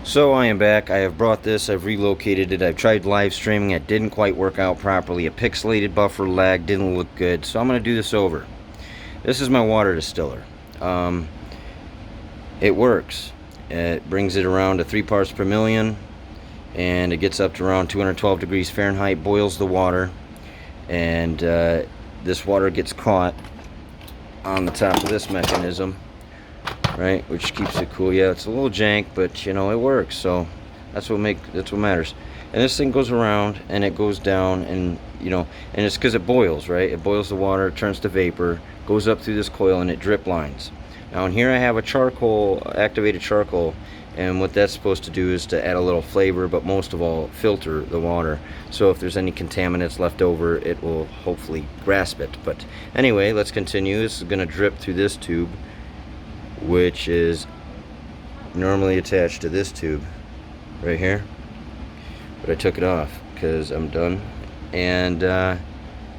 So I am back. I have brought this, I've relocated it, I've tried live streaming, it didn't quite work out properly. A pixelated buffer lag didn't look good, so I'm going to do this over. This is my water distiller. It works. It brings it around to 3 parts per million, and it gets up to around 212 degrees Fahrenheit, boils the water, and this water gets caught on the top of this mechanism, right, which keeps it cool. Yeah, it's a little jank, but you know, it works, so that's what matters. And this thing goes around and it goes down, and you know, and it's because it boils, right? It boils the water, it turns to vapor, goes up through this coil, and it drip lines. Now in here I have a charcoal, activated charcoal, and what that's supposed to do is to add a little flavor, but most of all filter the water, so if there's any contaminants left over, it will hopefully grasp it. But anyway, let's continue. This is going to drip through this tube, which is normally attached to this tube right here, but I took it off because I'm done. And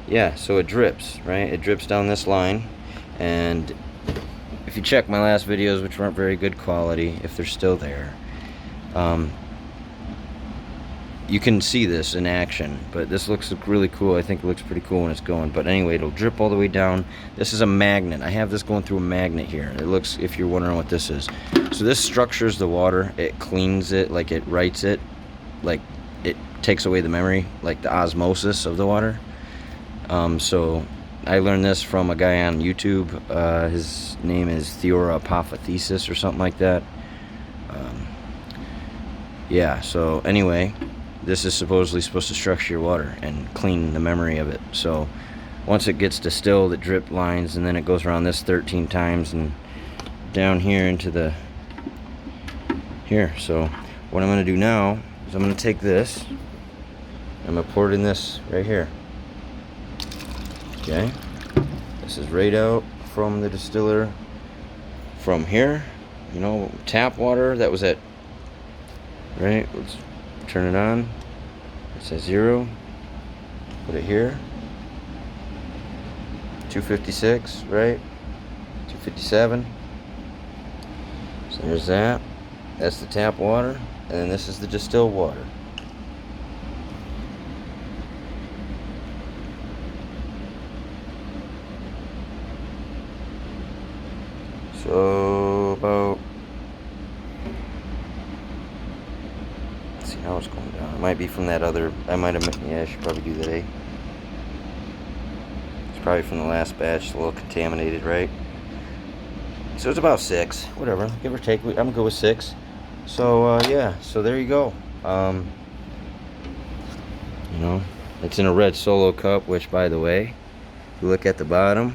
yeah, so it drips, right? It drips down this line, and if you check my last videos, which weren't very good quality, if they're still there, you can see this in action. But this looks really cool. I think it looks pretty cool when it's going. But anyway, it'll drip all the way down. This is a magnet. I have this going through a magnet here. It looks, if you're wondering what this is, so this structures the water. It cleans it, like it writes it, like it takes away the memory, like the osmosis of the water. So I learned this from a guy on YouTube. His name is Theorapothesis or something like that. Yeah, so anyway, this is supposedly supposed to structure your water and clean the memory of it. So once it gets distilled, it drip lines, and then it goes around this 13 times and down here into the here. So what I'm going to do now is I'm going to take this, I'm going to pour it in this right here. Okay, this is right out from the distiller from here, you know, tap water. That was it, right? Let's turn it on. It says 0. Put it here. 256, right? 257. So there's that. That's the tap water, and then this is the distilled water. So about, let's see how it's going down. It might be from that other, I should probably do that. It's probably from the last batch, a little contaminated, right? So it's about 6, whatever, give or take. I'm good with 6. So yeah, so there you go. You know, it's in a red Solo cup, which, by the way, if you look at the bottom,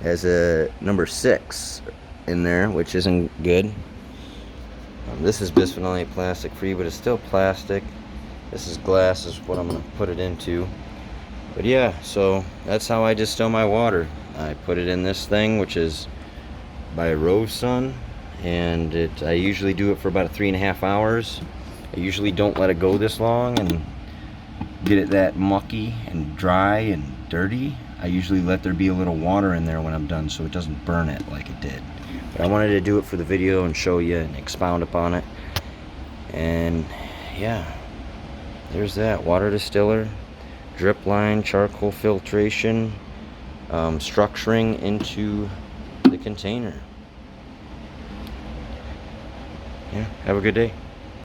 has a number 6 in there, which isn't good. This is bisphenol A plastic free, but it's still plastic. This is glass, is what I'm going to put it into. But yeah, so that's how I distill my water. I put it in this thing, which is by Rove Sun, and I usually do it for about 3.5 hours. I usually don't let it go this long and get it that mucky and dry and dirty. I usually let there be a little water in there when I'm done, so it doesn't burn it like it did. But I wanted to do it for the video and show you and expound upon it. And yeah, there's that water distiller, drip line, charcoal filtration, structuring into the container. Yeah, have a good day.